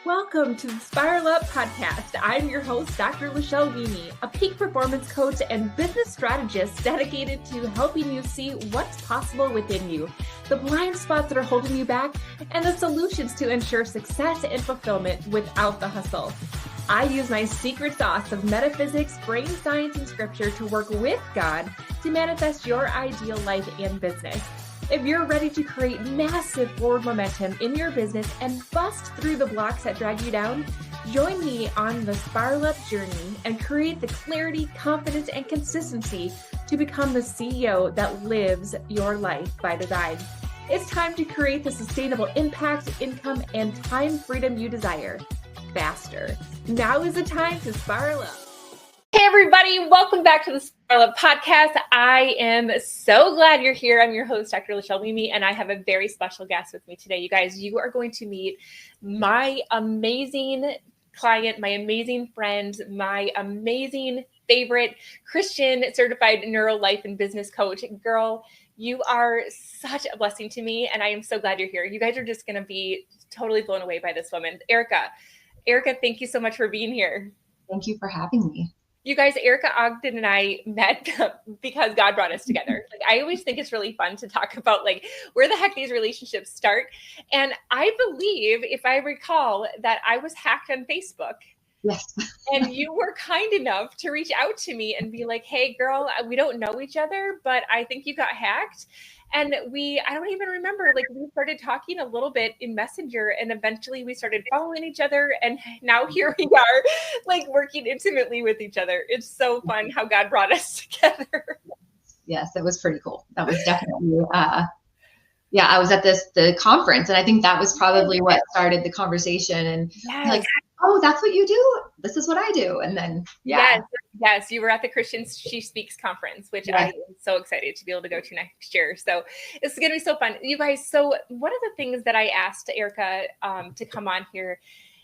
Welcome to the Spiral Up podcast. I'm your host, Dr. Lachelle Mimi, a peak performance coach and business strategist dedicated to helping you see what's possible within you, the blind spots that are holding you back, and the solutions to ensure success and fulfillment without the hustle. I use my secret sauce of metaphysics, brain science, and scripture to work with God to manifest your ideal life and business. If you're ready to create massive forward momentum in your business and bust through the blocks that drag you down, join me on the Spiral Up journey and create the clarity, confidence, and consistency to become the CEO that lives your life by design. It's time to create the sustainable impact, income, and time freedom you desire faster. Now is the time to spiral up. Hey everybody, welcome back to the Spiral Up podcast. I am so glad you're here. I'm your host, Dr. Lachelle Mimi, and I have a very special guest with me today. You guys, you are going to meet my amazing client, my amazing friend, my amazing favorite Christian certified neuro life and business coach. Girl, you are such a blessing to me, and I am so glad you're here. You guys are just going to be totally blown away by this woman. Erica, thank you so much for being here. Thank you for having me. You guys, Erica Ogden and I met because God brought us together. Like, I always think it's really fun to talk about like where the heck these relationships start. And I believe, if I recall, that I was hacked on Facebook. Yes. And you were kind enough to reach out to me and be like, hey girl, we don't know each other, but I think you got hacked. And I don't even remember, like we started talking a little bit in Messenger and eventually we started following each other. And now here we are, like working intimately with each other. It's so fun how God brought us together. Yes, it was pretty cool. That was definitely, I was at the conference and I think that was probably what started the conversation and like, oh, that's what you do. This is what I do. And then, Yes. You were at the Christian She Speaks conference, which I am so excited to be able to go to next year. So it's going to be so fun. You guys, so one of the things that I asked Erica to come on here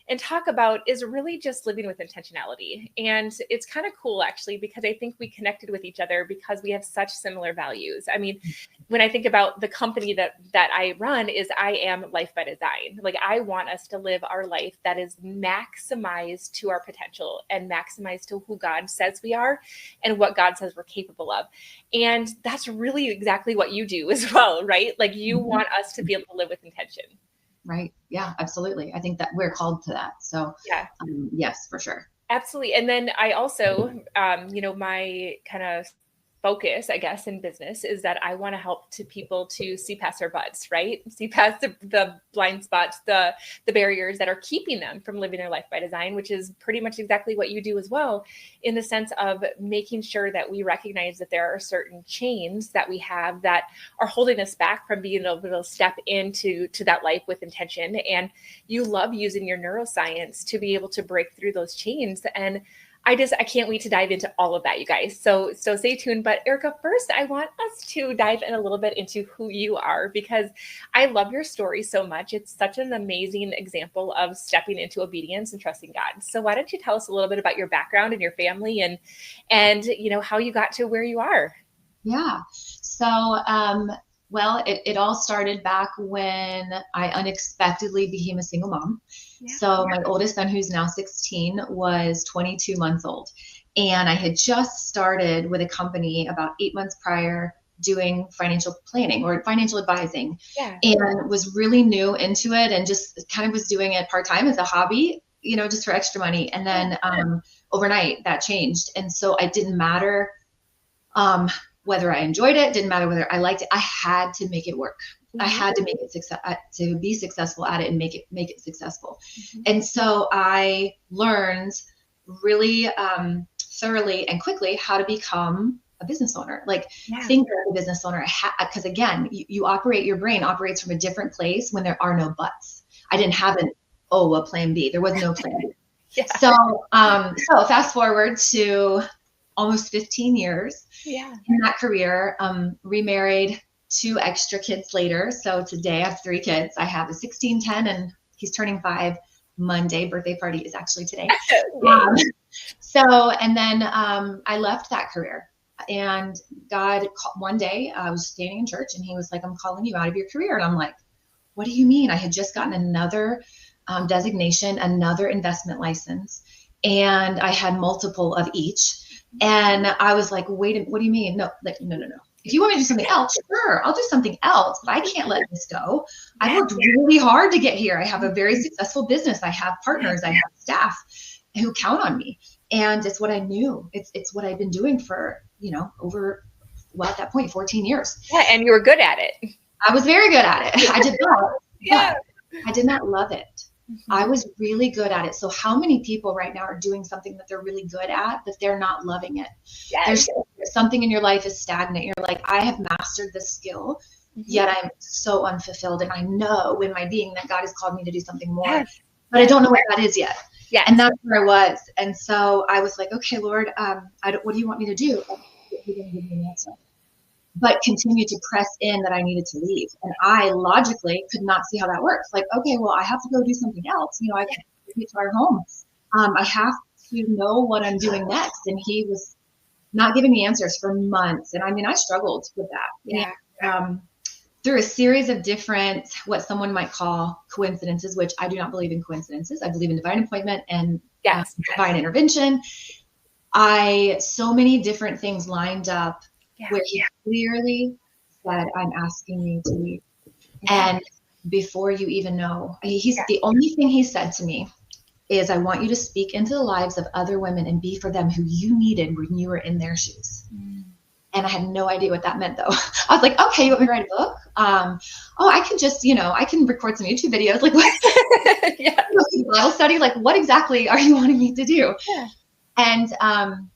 and talk about is really just living with intentionality. And it's kind of cool, actually, because I think we connected with each other because we have such similar values. I mean, when I think about the company that I run is I am Life by Design. Like, I want us to live our life that is maximized to our potential and maximized to who God says we are and what God says we're capable of. And that's really exactly what you do as well, right? Like, you want us to be able to live with intention. Right. Yeah, absolutely. I think that we're called to that. So yes, for sure. Absolutely. And then I also, my kind of focus, I guess, in business is that I want to help people to see past their butts, right? See past the blind spots, the barriers that are keeping them from living their life by design, which is pretty much exactly what you do as well, in the sense of making sure that we recognize that there are certain chains that we have that are holding us back from being able to step into that life with intention. And you love using your neuroscience to be able to break through those chains. And I can't wait to dive into all of that, you guys. So stay tuned. But Erica, first, I want us to dive in a little bit into who you are, because I love your story so much. It's such an amazing example of stepping into obedience and trusting God. So why don't you tell us a little bit about your background and your family and how you got to where you are? Yeah. So, well, it all started back when I unexpectedly became a single mom. Yeah. So my oldest son, who's now 16, was 22 months old. And I had just started with a company about 8 months prior doing financial planning or financial advising, and was really new into it and just kind of was doing it part-time as a hobby, just for extra money. And then overnight that changed. And so it didn't matter whether I enjoyed it, didn't matter whether I liked it. I had to make it work. Mm-hmm. I had to make it to be successful at it and make it successful. Mm-hmm. And so I learned really thoroughly and quickly how to become a business owner. Think of a business owner, because again, your brain operates from a different place when there are no buts. I didn't have a plan B. There was no plan B. So fast forward to almost 15 years in that career, remarried, 2 extra kids later. So today I have 3 kids. I have a 16, 10, and he's turning 5 Monday. Birthday party is actually today. And then I left that career, and God, one day I was standing in church and he was like, I'm calling you out of your career. And I'm like, what do you mean? I had just gotten another designation, another investment license, and I had multiple of each. And I was like, wait, what do you mean? No, like, no. If you want me to do something else, sure, I'll do something else, but I can't let this go. I've worked really hard to get here. I have a very successful business. I have partners. I have staff who count on me. And it's what I knew. It's what I've been doing for, over, well, at that point, 14 years. Yeah, and you were good at it. I was very good at it. I did not. Yeah. I did not love it. I was really good at it. So how many people right now are doing something that they're really good at, but they're not loving it? Yes. There's something in your life is stagnant. You're like, I have mastered this skill, yet I'm so unfulfilled. And I know in my being that God has called me to do something more, but I don't know what that is yet. Yeah. And that's where I was. And so I was like, okay, Lord, what do you want me to do? He didn't give me an answer, but continued to press in that I needed to leave. And I logically could not see how that works. Like, okay, well, I have to go do something else. I can get to our home. I have to know what I'm doing next. And he was not giving me answers for months. And I struggled with that. Yeah. And, through a series of different, what someone might call coincidences, which I do not believe in coincidences. I believe in divine appointment and divine intervention. So many different things lined up where he clearly said, I'm asking you to leave. And before you even know, the only thing he said to me is, I want you to speak into the lives of other women and be for them who you needed when you were in their shoes. And I had no idea what that meant, though. I was like, okay, you want me to write a book? I could just, I can record some YouTube videos. Like, what? Bible study. Like, what exactly are you wanting me to do? Yeah. And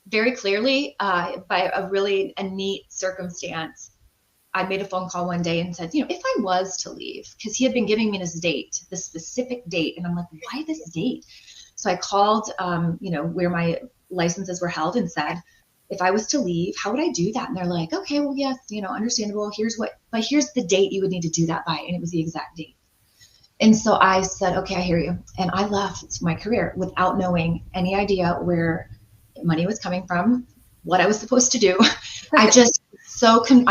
very clearly, by a neat circumstance, I made a phone call one day and said, if I was to leave, because he had been giving me this date, this specific date. And I'm like, why this date? So I called, where my licenses were held and said, if I was to leave, how would I do that? And they're like, okay, well, yes, understandable. Here's the date you would need to do that by. And it was the exact date. And so I said, okay, I hear you. And I left my career without knowing any idea where money was coming from, what I was supposed to do. I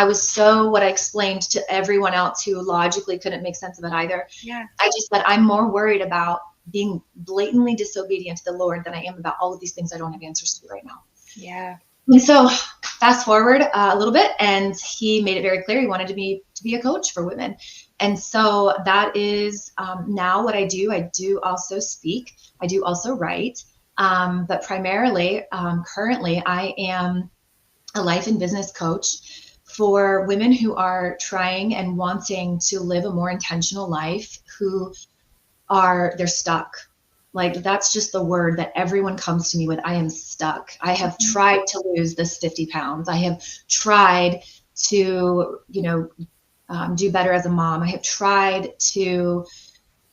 was so what I explained to everyone else who logically couldn't make sense of it either. Yeah. I just said, I'm more worried about being blatantly disobedient to the Lord than I am about all of these things I don't have answers to right now. Yeah. And so fast forward a little bit, and he made it very clear he wanted me to be a coach for women. And so that is now what I do. I do also speak. I do also write. But primarily, currently, I am a life and business coach for women who are trying and wanting to live a more intentional life, they're stuck. Like, that's just the word that everyone comes to me with. I am stuck. I have tried to lose this 50 pounds. I have tried to, do better as a mom. I have tried to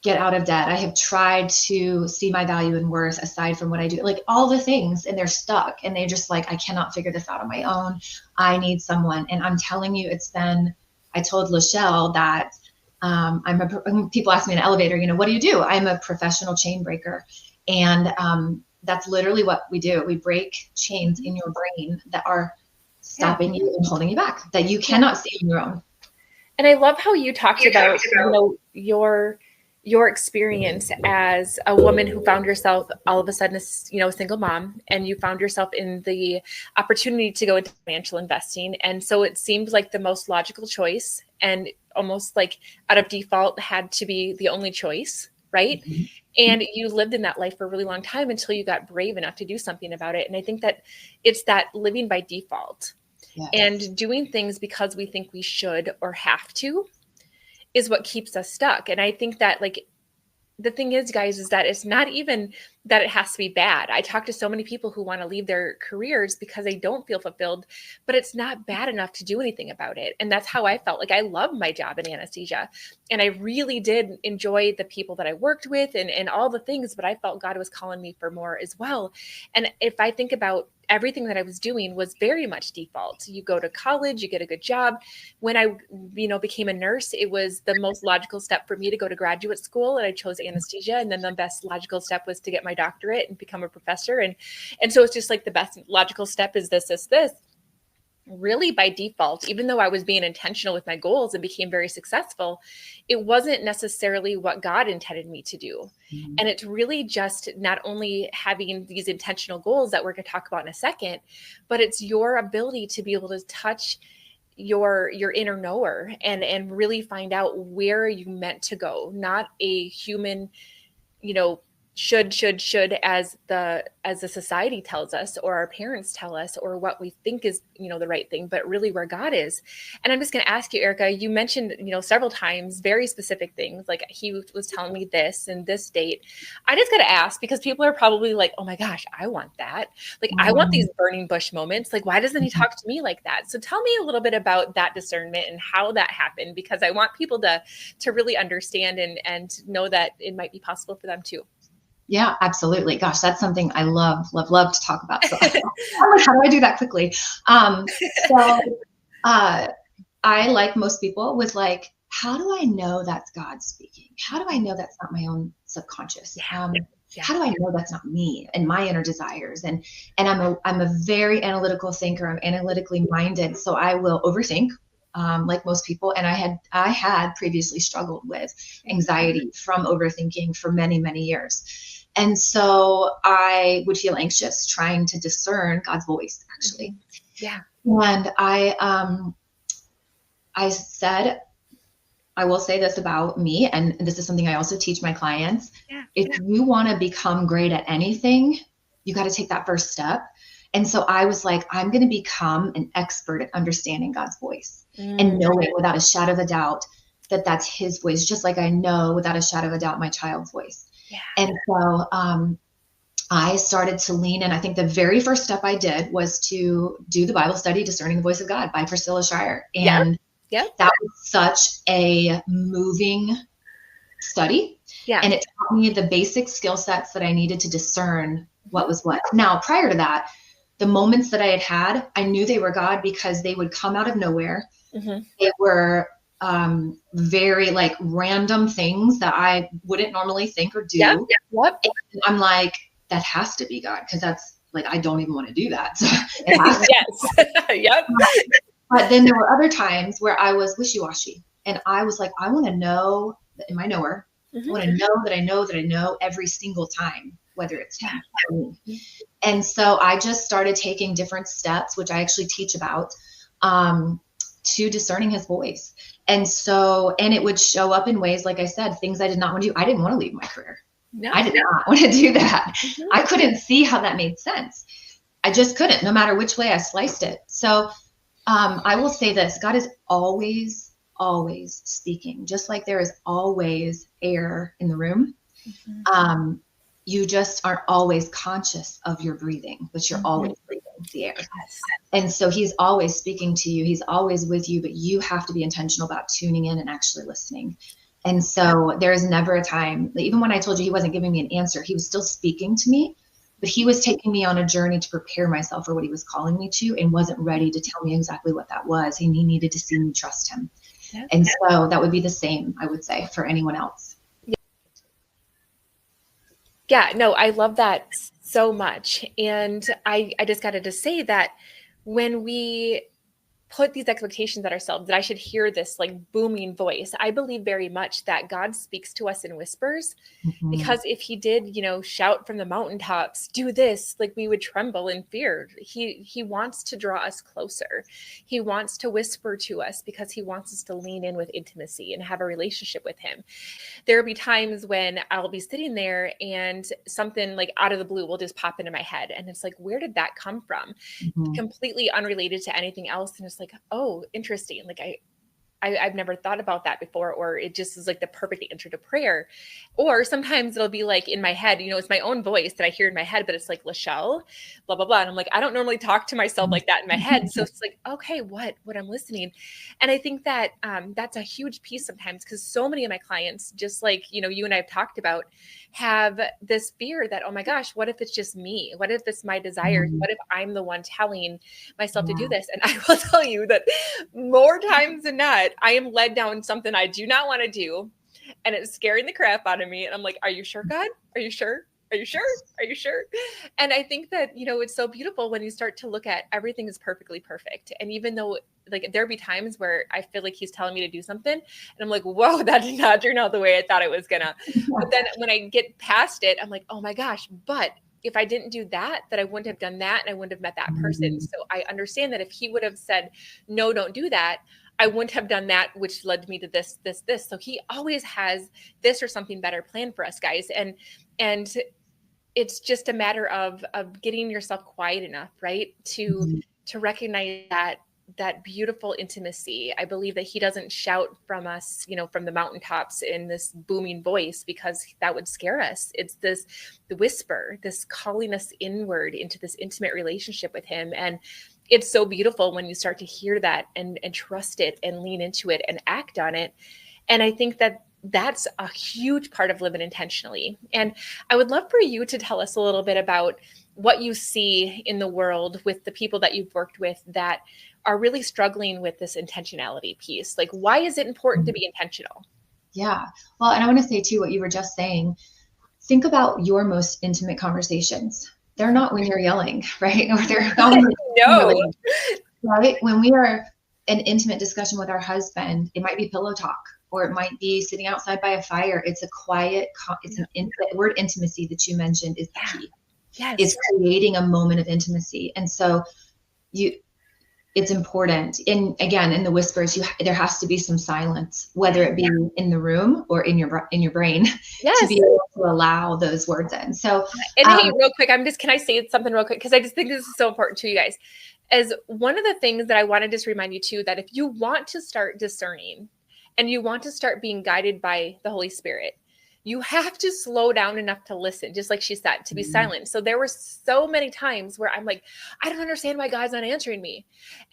get out of debt. I have tried to see my value and worth aside from what I do, like all the things, and they're stuck and they're just like, I cannot figure this out on my own. I need someone. And I'm telling you, I told Lachelle that people ask me in an elevator, what do you do? I'm a professional chain breaker. And that's literally what we do. We break chains in your brain that are stopping you and holding you back, that you cannot see on your own. And I love how you talked about, your experience as a woman who found yourself all of a sudden, a single mom, and you found yourself in the opportunity to go into financial investing. And so it seemed like the most logical choice, and almost like out of default had to be the only choice, right? Mm-hmm. And you lived in that life for a really long time until you got brave enough to do something about it. And I think that it's that living by default. Yes. And doing things because we think we should or have to is what keeps us stuck. And I think that, like, the thing is, guys, is that it's not even that it has to be bad. I talk to so many people who want to leave their careers because they don't feel fulfilled, but it's not bad enough to do anything about it. And that's how I felt. Like, I loved my job in anesthesia, and I really did enjoy the people that I worked with and all the things, but I felt God was calling me for more as well. And if I think about everything that I was doing was very much default. You go to college, you get a good job. When I, became a nurse, it was the most logical step for me to go to graduate school, and I chose anesthesia. And then the best logical step was to get my doctorate and become a professor. And so it's just like the best logical step is this. really by default, even though I was being intentional with my goals and became very successful, it wasn't necessarily what God intended me to do. Mhm. And it's really just not only having these intentional goals that we're going to talk about in a second, but it's your ability to be able to touch your inner knower and really find out where you meant to go, not a human, you know, should as the society tells us, or our parents tell us, or what we think is, the right thing, but really where God is. And I'm just going to ask you, Erica, you mentioned, several times very specific things, like he was telling me this and this date. I just got to ask, because people are probably like, oh my gosh, I want that. Like, I want these burning bush moments. Like, why doesn't he talk to me like that? So tell me a little bit about that discernment and how that happened, because I want people to really understand and know that it might be possible for them too. Yeah, absolutely. Gosh, that's something I love to talk about. So how do I do that quickly? So I, like most people, was like, how do I know that's God speaking? How do I know that's not my own subconscious? How do I know that's not me and my inner desires? And I'm a very analytical thinker. I'm analytically minded, so I will overthink, like most people. And I had previously struggled with anxiety from overthinking for many, many years. And so I would feel anxious trying to discern God's voice, actually. Yeah. And I said, I will say this about me, and this is something I also teach my clients. If you want to become great at anything, you got to take that first step. And so I was like, I'm going to become an expert at understanding God's voice and knowing without a shadow of a doubt that that's his voice, just like I know without a shadow of a doubt my child's voice. Yeah. And so I started to lean in. I think the very first step I did was to do the Bible study, Discerning the Voice of God by Priscilla Shirer. And that was such a moving study. Yeah. And it taught me the basic skill sets that I needed to discern what was what. Now, prior to that, the moments that I had, I knew they were God because they would come out of nowhere. Mm-hmm. They were very like random things that I wouldn't normally think or do. Yep. And I'm like, that has to be God, because that's like, I don't even want to do that. So it has to. Yes. Yep. But then there were other times where I was wishy-washy, and I was like, I want to know in my knower. Mm-hmm. I want to know that I know that I know every single time, whether it's him or me. Mm-hmm. And so I just started taking different steps, which I actually teach about, to discerning his voice. And it would show up in ways, like I said, things I did not want to do. I didn't want to leave my career. No. I did not want to do that. Mm-hmm. I couldn't see how that made sense. I just couldn't, no matter which way I sliced it. So I will say this: God is always, always speaking, just like there is always air in the room. Mm-hmm. You just aren't always conscious of your breathing, but you're always breathing the air. Yes. And so he's always speaking to you. He's always with you, but you have to be intentional about tuning in and actually listening. And so there is never a time, even when I told you he wasn't giving me an answer, he was still speaking to me, but he was taking me on a journey to prepare myself for what he was calling me to, and wasn't ready to tell me exactly what that was. And he needed to see me trust him. Yep. And so that would be the same, I would say, for anyone else. Yeah, no, I love that so much. And I just got to say that when we put these expectations on ourselves, that I should hear this like booming voice, I believe very much that God speaks to us in whispers. Mm-hmm. Because if he did, shout from the mountaintops, do this, like we would tremble in fear. He wants to draw us closer. He wants to whisper to us because he wants us to lean in with intimacy and have a relationship with him. There will be times when I'll be sitting there and something like out of the blue will just pop into my head. And it's like, where did that come from? Mm-hmm. Completely unrelated to anything else. And it's like, oh, interesting. Like I've never thought about that before, or it just is like the perfect answer to prayer. Or sometimes it'll be like in my head, it's my own voice that I hear in my head, but it's like, Lachelle, blah, blah, blah. And I'm like, I don't normally talk to myself like that in my head. So it's like, okay, what I'm listening. And I think that that's a huge piece sometimes, because so many of my clients, just like, you and I have talked about, have this fear that, oh my gosh, what if it's just me? What if it's my desires? What if I'm the one telling myself to do this? And I will tell you that more times than not, I am led down something I do not want to do, and it's scaring the crap out of me. And I'm like, are you sure, God? Are you sure? Are you sure? Are you sure? And I think that, you know, it's so beautiful when you start to look at everything is perfectly perfect. And even though like there'll be times where I feel like he's telling me to do something and I'm like, whoa, that did not turn out the way I thought it was gonna. But then when I get past it, I'm like, oh my gosh, but if I didn't do that, then I wouldn't have done that and I wouldn't have met that person. So I understand that if he would have said, no, don't do that, I wouldn't have done that, which led me to this. So he always has this or something better planned for us, guys. And it's just a matter of getting yourself quiet enough, right? To recognize that beautiful intimacy. I believe that he doesn't shout from us, you know, from the mountaintops in this booming voice, because that would scare us. It's the whisper, this calling us inward into this intimate relationship with him. And it's so beautiful when you start to hear that and trust it and lean into it and act on it. And I think that that's a huge part of living intentionally. And I would love for you to tell us a little bit about what you see in the world with the people that you've worked with that are really struggling with this intentionality piece. Like, why is it important to be intentional? Yeah. Well, and I want to say too, what you were just saying, think about your most intimate conversations. They're not when you're yelling, right? Or they're not when no. Right? When we are in intimate discussion with our husband, it might be pillow talk, or it might be sitting outside by a fire. It's a quiet, it's an intimate word. Intimacy that you mentioned is the key. Yes. It's creating a moment of intimacy. And so it's important. And again, in the whispers, there has to be some silence, whether it be in the room or in your brain, yes, to be able to allow those words in. So, and hey, real quick, can I say something real quick? Because I just think this is so important to you guys. As one of the things that I want to just remind you too, that if you want to start discerning and you want to start being guided by the Holy Spirit, you have to slow down enough to listen, just like she said, to be silent. So there were so many times where I'm like, I don't understand why God's not answering me.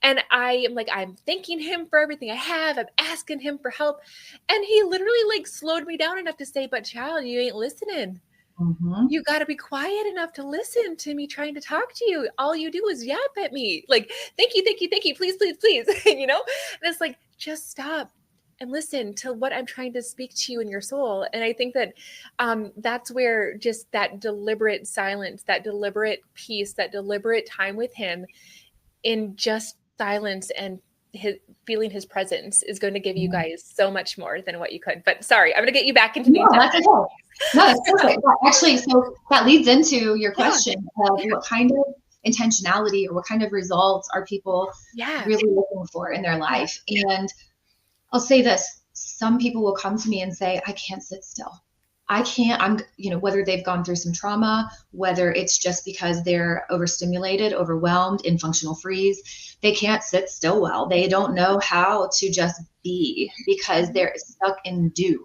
And I am like, I'm thanking him for everything I have. I'm asking him for help. And he literally like slowed me down enough to say, but child, you ain't listening. Mm-hmm. You got to be quiet enough to listen to me trying to talk to you. All you do is yap at me. Like, thank you, please, you know? And it's like, just stop and listen to what I'm trying to speak to you in your soul. And I think that that's where just that deliberate silence, that deliberate peace, that deliberate time with him in just silence and feeling his presence is going to give you guys so much more than what you could. But sorry, I'm going to get you back into the that's okay. No, that's perfect. Actually, so that leads into your question of what kind of intentionality or what kind of results are people really looking for in their life. And I'll say this, some people will come to me and say, I can't sit still. Whether they've gone through some trauma, whether it's just because they're overstimulated, overwhelmed, in functional freeze, they can't sit still well. They don't know how to just be because they're stuck in do.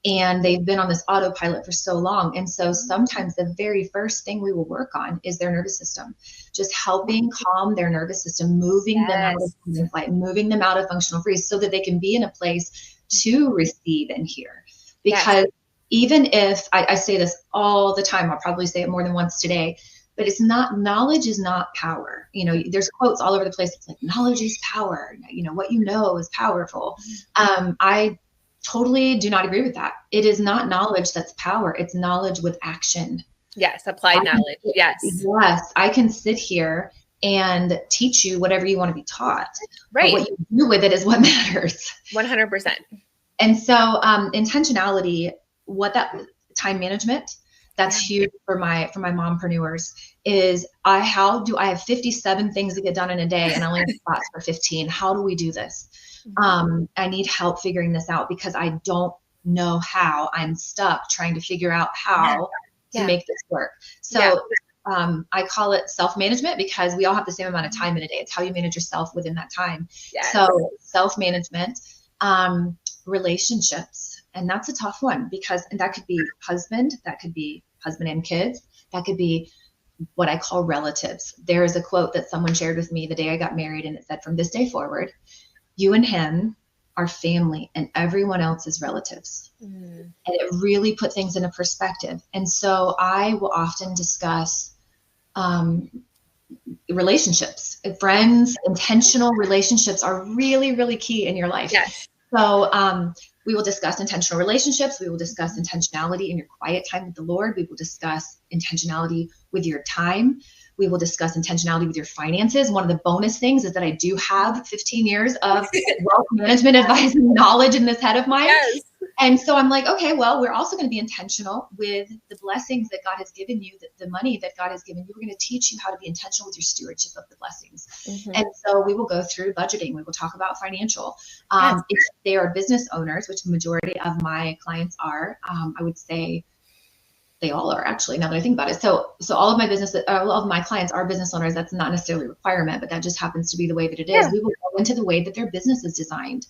And they've been on this autopilot for so long. And so sometimes the very first thing we will work on is their nervous system, just helping calm their nervous system, moving them out of flight, moving them out of functional freeze so that they can be in a place to receive and hear. Because even if I say this all the time, I'll probably say it more than once today, but knowledge is not power. You know, there's quotes all over the place. It's like, knowledge is power. You know, what you know is powerful. I totally do not agree with that. It is not knowledge that's power. It's knowledge with action. Yes. Applied knowledge. Yes. Yes. I can sit here and teach you whatever you want to be taught. Right. But what you do with it is what matters. 100%. And so intentionality, time management, that's huge for my mompreneurs is I have 57 things to get done in a day and I only have spots for 15. How do we do this? I need help figuring this out because I don't know how. I'm stuck trying to figure out how to make this work. So I call it self-management because we all have the same amount of time in a day. It's how you manage yourself within that time. Yes. So self-management, relationships, and that's a tough one because that could be husband and kids. That could be what I call relatives. There is a quote that someone shared with me the day I got married, and it said, from this day forward, you and him are family and everyone else is relatives. And it really put things into perspective. And so I will often discuss relationships, friends. Intentional relationships are really, really key in your life. Yes. So We will discuss intentional relationships. We will discuss intentionality in your quiet time with the Lord. We will discuss intentionality with your time. We will discuss intentionality with your finances. One of the bonus things is that I do have 15 years of wealth management advising knowledge in this head of mine. Yes. And so I'm like, okay, well, we're also going to be intentional with the blessings that God has given you, the money that God has given you. We're going to teach you how to be intentional with your stewardship of the blessings. And so we will go through budgeting. We will talk about financial. If they are business owners, which the majority of my clients are, I would say they all are actually, now that I think about it. So all of my clients are business owners. That's not necessarily a requirement, but that just happens to be the way that it is. We will go into the way that their business is designed,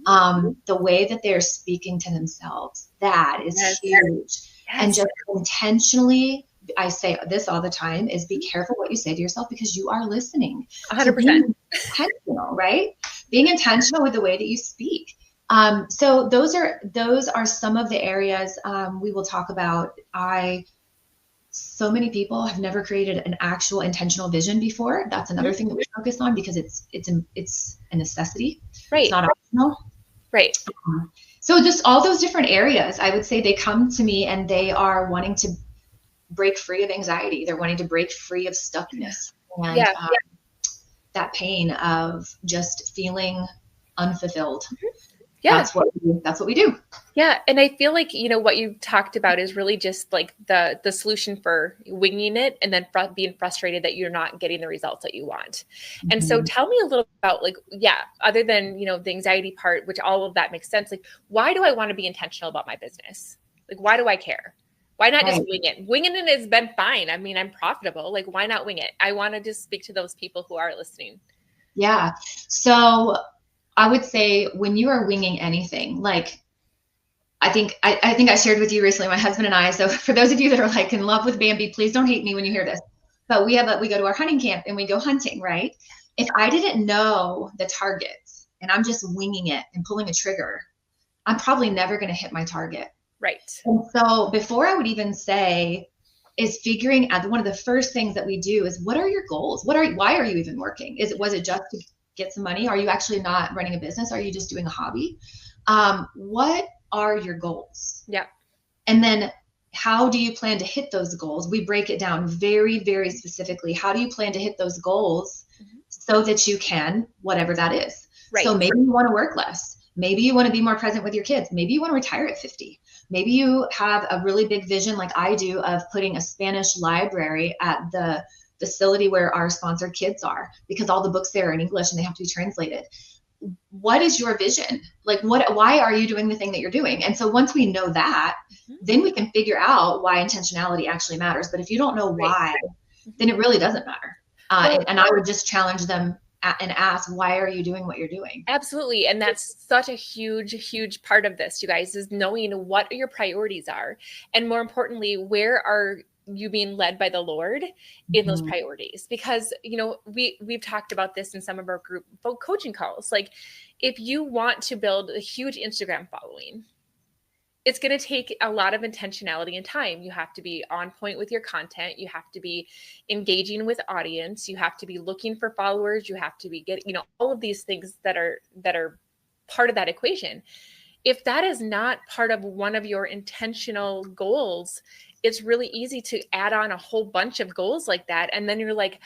the way that they're speaking to themselves. That is huge. And just intentionally, I say this all the time, is be careful what you say to yourself, because you are listening. 100%. So being intentional, right? Being intentional with the way that you speak. So those are some of the areas we will talk about. So many people have never created an actual intentional vision before. That's another thing that we focus on, because it's a necessity. Right. It's not optional. Right. So just all those different areas, I would say they come to me and they are wanting to break free of anxiety. They're wanting to break free of stuckness and that pain of just feeling unfulfilled. Yeah. That's what we do. Yeah. And I feel like, what you talked about is really just like the solution for winging it and then being frustrated that you're not getting the results that you want. And so tell me a little about other than, the anxiety part, which all of that makes sense. Like, why do I want to be intentional about my business? Like, why do I care? Why not just wing it? Winging it has been fine. I mean, I'm profitable. Like, why not wing it? I want to just speak to those people who are listening. Yeah. So I would say when you are winging anything, like I think I shared with you recently, my husband and I, so for those of you that are like in love with Bambi, please don't hate me when you hear this, but we go to our hunting camp and we go hunting, right? If I didn't know the targets and I'm just winging it and pulling a trigger, I'm probably never going to hit my target. Right. And so before I would even say, is figuring out, one of the first things that we do is, what are your goals? Why are you even working? Was it just to get some money? Are you actually not running a business? Are you just doing a hobby? What are your goals? Yeah. And then how do you plan to hit those goals? We break it down very, very specifically. How do you plan to hit those goals so that you can, whatever that is? Right. So maybe you want to work less. Maybe you want to be more present with your kids. Maybe you want to retire at 50. Maybe you have a really big vision like I do of putting a Spanish library at the facility where our sponsored kids are, because all the books there are in English and they have to be translated. What is your vision? Like, why are you doing the thing that you're doing? And so once we know that, then we can figure out why intentionality actually matters. But if you don't know why, then it really doesn't matter. And I would just challenge them and ask, why are you doing what you're doing? Absolutely. And that's such a huge, huge part of this, you guys, is knowing what your priorities are. And more importantly, where are you being led by the Lord in those priorities? Because, we've talked about this in some of our group coaching calls. Like, if you want to build a huge Instagram following, it's going to take a lot of intentionality and time. You have to be on point with your content. You have to be engaging with audience. You have to be looking for followers. You have to be getting, all of these things that are part of that equation. If that is not part of one of your intentional goals, it's really easy to add on a whole bunch of goals like that. And then you're like,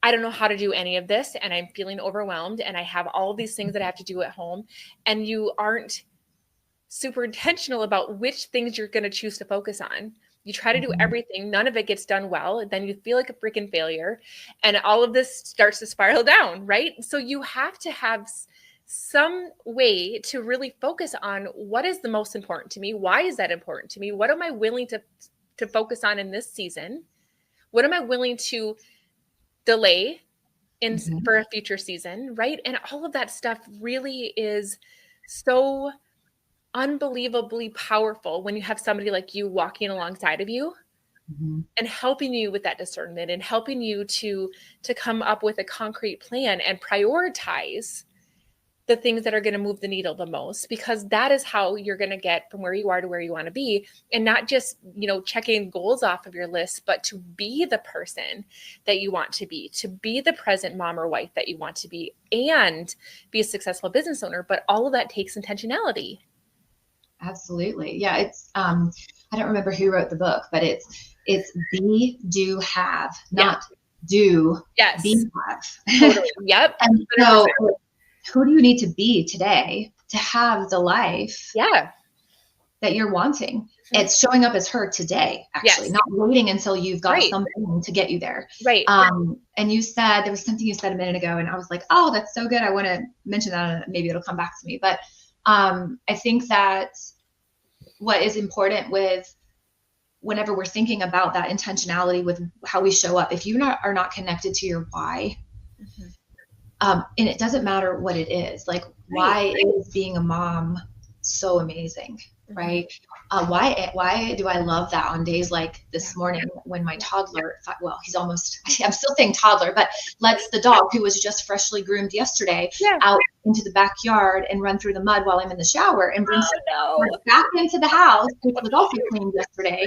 I don't know how to do any of this. And I'm feeling overwhelmed. And I have all of these things that I have to do at home. And you aren't super intentional about which things you're going to choose to focus on. You try to do everything. None of it gets done well. And then you feel like a freaking failure. And all of this starts to spiral down, right? So you have to have some way to really focus on what is the most important to me. Why is that important to me? What am I willing to focus on in this season? What am I willing to delay for a future season, right? And all of that stuff really is so unbelievably powerful when you have somebody like you walking alongside of you and helping you with that discernment and helping you to come up with a concrete plan and prioritize the things that are going to move the needle the most, because that is how you're going to get from where you are to where you want to be. And not just, checking goals off of your list, but to be the person that you want to be the present mom or wife that you want to be, and be a successful business owner. But all of that takes intentionality. Absolutely. Yeah. It's, I don't remember who wrote the book, but it's be, do, have, not do, Yes. be, have. Totally. Yep. And so who do you need to be today to have the life that you're wanting? It's showing up as her today, actually, not waiting until you've got something to get you there. Right. And you said, there was something you said a minute ago, and I was like, oh, that's so good. I want to mention that, and maybe it'll come back to me. But I think that what is important with whenever we're thinking about that intentionality with how we show up, if you are not connected to your why, and it doesn't matter what it is, like why is being a mom so amazing, right? Why do I love that on days like this morning when my toddler, well, I'm still saying toddler, but lets the dog who was just freshly groomed yesterday out into the backyard and run through the mud while I'm in the shower, and brings her back into the house, which was also cleaned yesterday,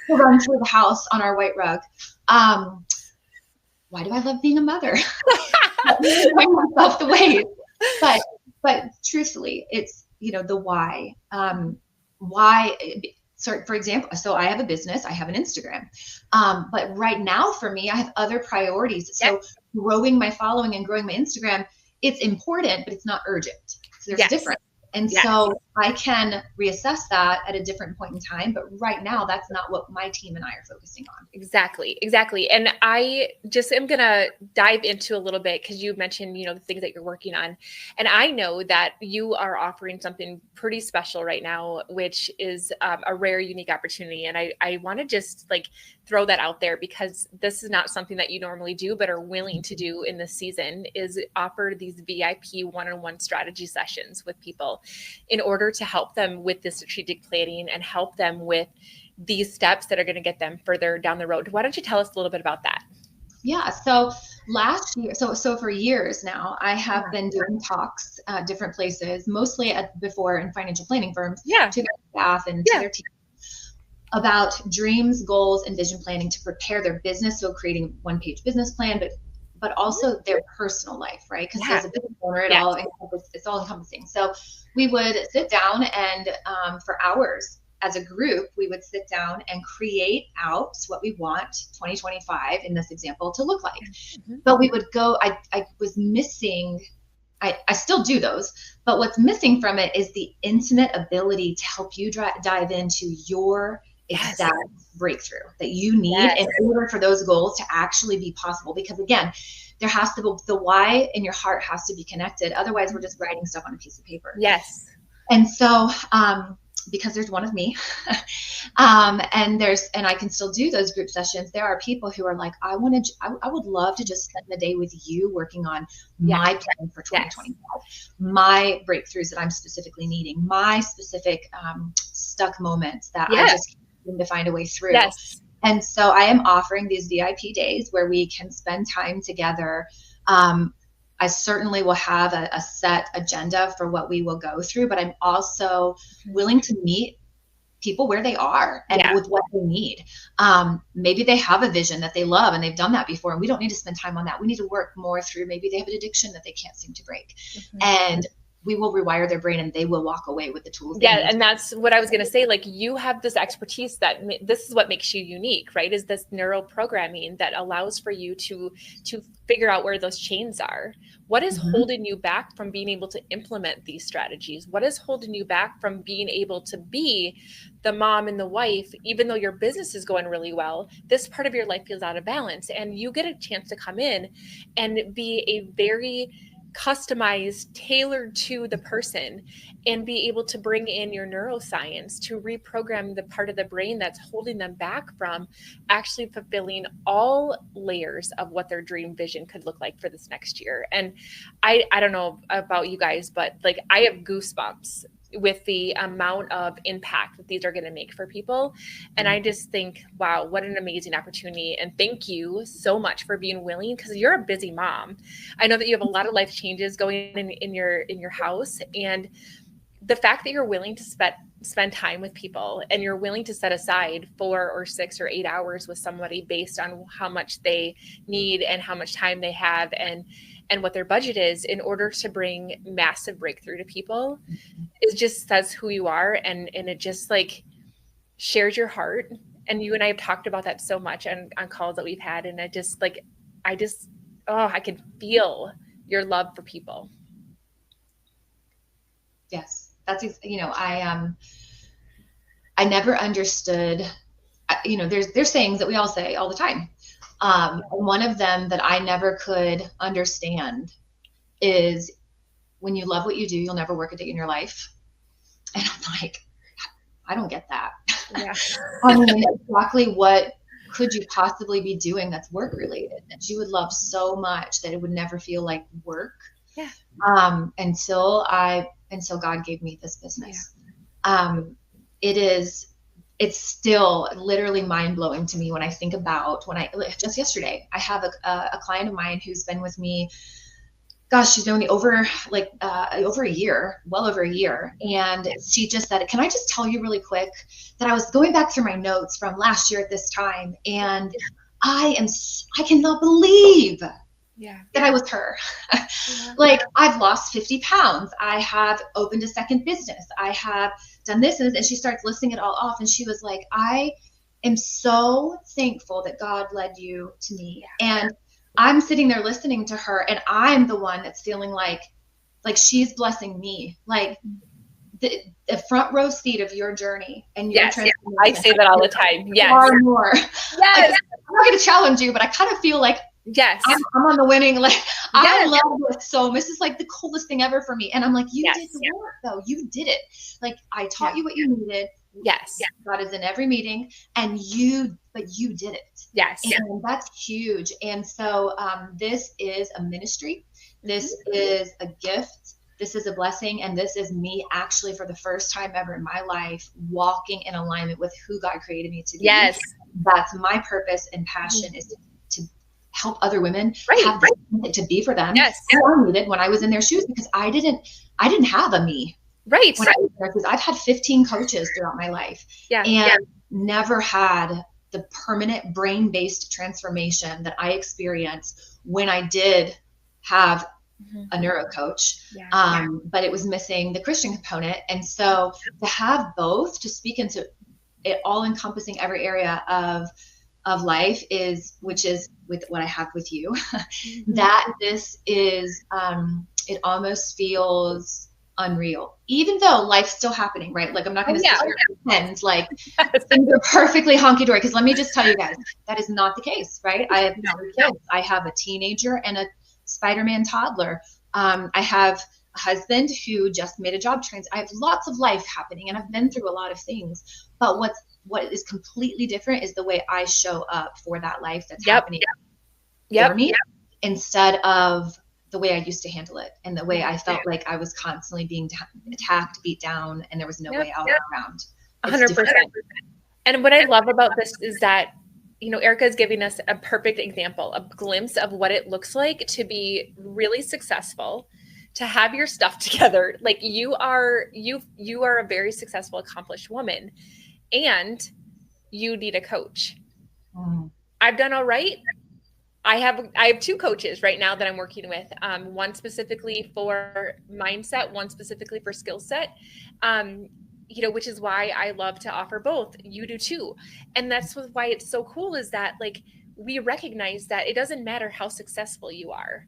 to run through the house on our white rug. Why do I love being a mother? Myself the ways, but truthfully, it's, the why. So for example, so I have a business, I have an Instagram, but right now for me, I have other priorities. So growing my following and growing my Instagram, it's important, but it's not urgent. So there's a difference. And so I can reassess that at a different point in time. But right now, that's not what my team and I are focusing on. Exactly. And I just am going to dive into a little bit because you mentioned, the things that you're working on. And I know that you are offering something pretty special right now, which is a rare, unique opportunity. And I want to just throw that out there because this is not something that you normally do, but are willing to do in this season, is offer these VIP one-on-one strategy sessions with people in order to help them with the strategic planning and help them with these steps that are going to get them further down the road. Why don't you tell us a little bit about that? Yeah. So last year, so for years now, I have been doing talks at different places, mostly before in financial planning firms, to their staff and to their team, about dreams, goals, and vision planning to prepare their business. So creating one-page business plan, but also their personal life, right? Because as a business owner, it's all encompassing. So we would sit down and for hours as a group, we would sit down and create out what we want 2025 in this example to look like. But we would go, I was missing, I still do those, but what's missing from it is the intimate ability to help you dive into your exact breakthrough that you need in order for those goals to actually be possible. Because again, there has to be, the why in your heart has to be connected. Otherwise, we're just writing stuff on a piece of paper. And so, because there's one of me, and I can still do those group sessions. There are people who are like, I would love to just spend the day with you working on my plan for 2025, my breakthroughs that I'm specifically needing, my specific stuck moments that I just need to find a way through. And so I am offering these VIP days where we can spend time together. I certainly will have a set agenda for what we will go through, but I'm also willing to meet people where they are and with what they need. Maybe they have a vision that they love and they've done that before, and we don't need to spend time on that. We need to work more through, maybe they have an addiction that they can't seem to break. And we will rewire their brain and they will walk away with the tools. And that's what I was going to say. You have this expertise that this is what makes you unique, right? Is this neuro programming that allows for you to figure out where those chains are. What is holding you back from being able to implement these strategies? What is holding you back from being able to be the mom and the wife, even though your business is going really well? This part of your life feels out of balance, and you get a chance to come in and be a very customized, tailored to the person, and be able to bring in your neuroscience to reprogram the part of the brain that's holding them back from actually fulfilling all layers of what their dream vision could look like for this next year. And I don't know about you guys, but I have goosebumps with the amount of impact that these are going to make for people. And I just think, wow, what an amazing opportunity. And thank you so much for being willing, because you're a busy mom. I know that you have a lot of life changes going in your house, and the fact that you're willing to spend time with people and you're willing to set aside 4 or 6 or 8 hours with somebody based on how much they need and how much time they have and what their budget is in order to bring massive breakthrough to people, it just says who you are. And it just like shares your heart. And you and I have talked about that so much on calls that we've had. And I can feel your love for people. Yes, that's, I never understood, there's sayings that we all say all the time. And one of them that I never could understand is, when you love what you do, you'll never work a day in your life. And I'm like, I don't get that. Yeah. I mean, exactly what could you possibly be doing that's work related that you would love so much that it would never feel like work? Yeah. Until God gave me this business. Yeah. It's still literally mind blowing to me when I think about just yesterday, I have a client of mine who's been with me. Gosh, she's known me over a year, well over a year. And she just said, can I just tell you really quick that I was going back through my notes from last year at this time. And I cannot believe that I was her. Like, I've lost 50 pounds. I have opened a second business. I have done this. And she starts listing it all off. And she was like, I am so thankful that God led you to me. And I'm sitting there listening to her, and I'm the one that's feeling like she's blessing me, like the front row seat of your journey and your transformation. I say that all the time. Yes. Far more. Yes. I'm not going to challenge you, but I kind of feel like I'm on the winning. Like, I love this. So this is like the coolest thing ever for me. And I'm like, you did the work though. You did it. Like, I taught you what you needed. Yes. God is in every meeting, but you did it. Yes. And that's huge. And so this is a ministry. This is a gift. This is a blessing. And this is me actually, for the first time ever in my life, walking in alignment with who God created me to be. Yes. That's my purpose and passion, is to help other women have to be for them. Yes. Who I needed when I was in their shoes, because I didn't have a me. Right. Because I've had 15 coaches throughout my life. And never had the permanent brain-based transformation that I experienced when I did have a neuro coach. But it was missing the Christian component. And so to have both, to speak into it, all encompassing every area of life, which is with what I have with you, that this is, it almost feels unreal, even though life's still happening, right? Like, I'm not going to sit here and pretend like things are perfectly honky-dory, because let me just tell you guys, that is not the case, right? I have 3 kids. I have a teenager and a Spider-Man toddler. I have a husband who just made a job transfer. I have lots of life happening, and I've been through a lot of things. But what is completely different is the way I show up for that life that's happening for me, instead of the way I used to handle it, and the way I felt like I was constantly being attacked, beat down, and there was no way out around. 100%. And what I love about this is that, Erica is giving us a perfect example, a glimpse of what it looks like to be really successful, to have your stuff together. Like, you are a very successful, accomplished woman, and you need a coach. I've done all right. I have 2 coaches right now that I'm working with. One specifically for mindset, one specifically for skill set, which is why I love to offer both. You do too. And that's why it's so cool, is that, like, we recognize that it doesn't matter how successful you are.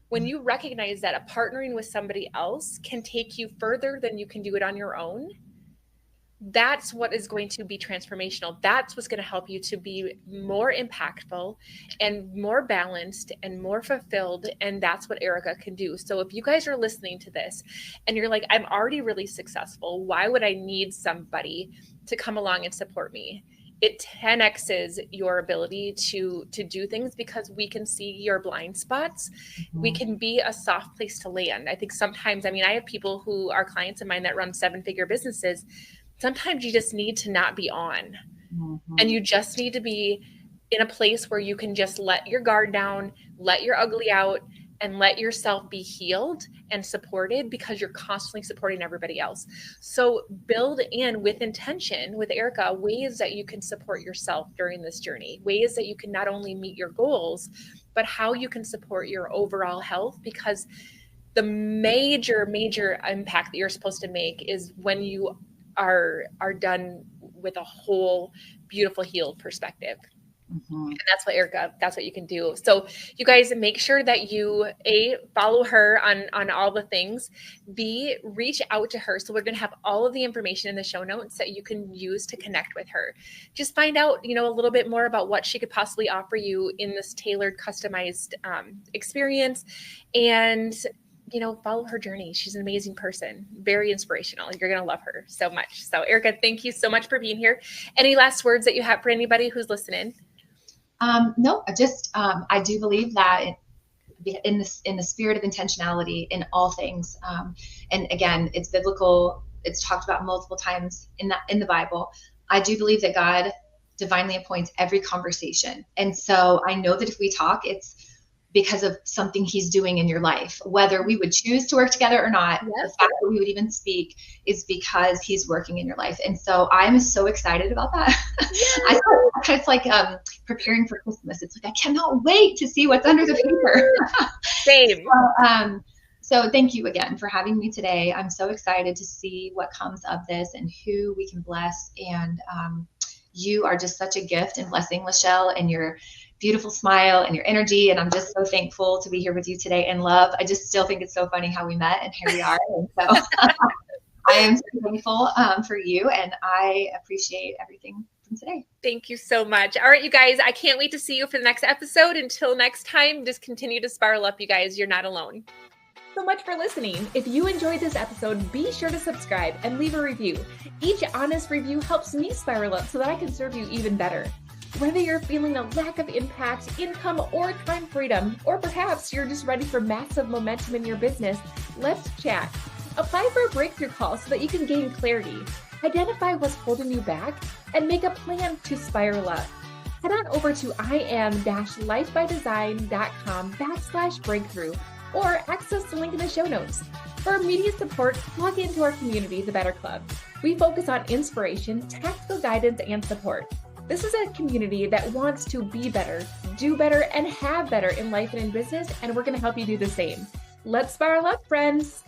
When you recognize that partnering with somebody else can take you further than you can do it on your own, that's what is going to be transformational. That's what's going to help you to be more impactful and more balanced and more fulfilled. And that's what Erica can do. So if you guys are listening to this and you're like, I'm already really successful, why would I need somebody to come along and support me? It 10x's your ability to do things, because we can see your blind spots. We can be a soft place to land. I think sometimes, I have people who are clients of mine that run 7-figure businesses. Sometimes you just need to not be on, and you just need to be in a place where you can just let your guard down, let your ugly out, and let yourself be healed and supported, because you're constantly supporting everybody else. So build in with intention with Erica ways that you can support yourself during this journey, ways that you can not only meet your goals, but how you can support your overall health, because the major impact that you're supposed to make is when you are done with a whole beautiful healed perspective. And that's what you can do. So you guys make sure that you follow her on all the things, reach out to her. So we're going to have all of the information in the show notes that you can use to connect with her. Just find out, a little bit more about what she could possibly offer you in this tailored, customized experience, and follow her journey. She's an amazing person, very inspirational. You're going to love her so much. So Erica, thank you so much for being here. Any last words that you have for anybody who's listening? No, I do believe that in the spirit of intentionality in all things. And again, it's biblical. It's talked about multiple times in the Bible. I do believe that God divinely appoints every conversation. And so I know that if we talk, it's because of something he's doing in your life, whether we would choose to work together or not. Yes. The fact that we would even speak is because he's working in your life. And so I'm so excited about that. Yes. It's like preparing for Christmas. It's like, I cannot wait to see what's under the paper. Same. So thank you again for having me today. I'm so excited to see what comes of this and who we can bless. And you are just such a gift and blessing, Lachelle, and your beautiful smile and your energy. And I'm just so thankful to be here with you today in love. I just still think it's so funny how we met and here we are. And so I am so thankful for you, and I appreciate everything from today. Thank you so much. All right, you guys, I can't wait to see you for the next episode. Until next time, just continue to spiral up, you guys. You're not alone. So much for listening. If you enjoyed this episode, be sure to subscribe and leave a review. Each honest review helps me spiral up so that I can serve you even better. Whether you're feeling a lack of impact, income, or time freedom, or perhaps you're just ready for massive momentum in your business, let's chat. Apply for a breakthrough call so that you can gain clarity, identify what's holding you back, and make a plan to spiral up. Head on over to iam-lifebydesign.com/breakthrough or access the link in the show notes. For immediate support, log into our community, the Better Club. We focus on inspiration, tactical guidance, and support. This is a community that wants to be better, do better, and have better in life and in business, and we're going to help you do the same. Let's spiral up, friends.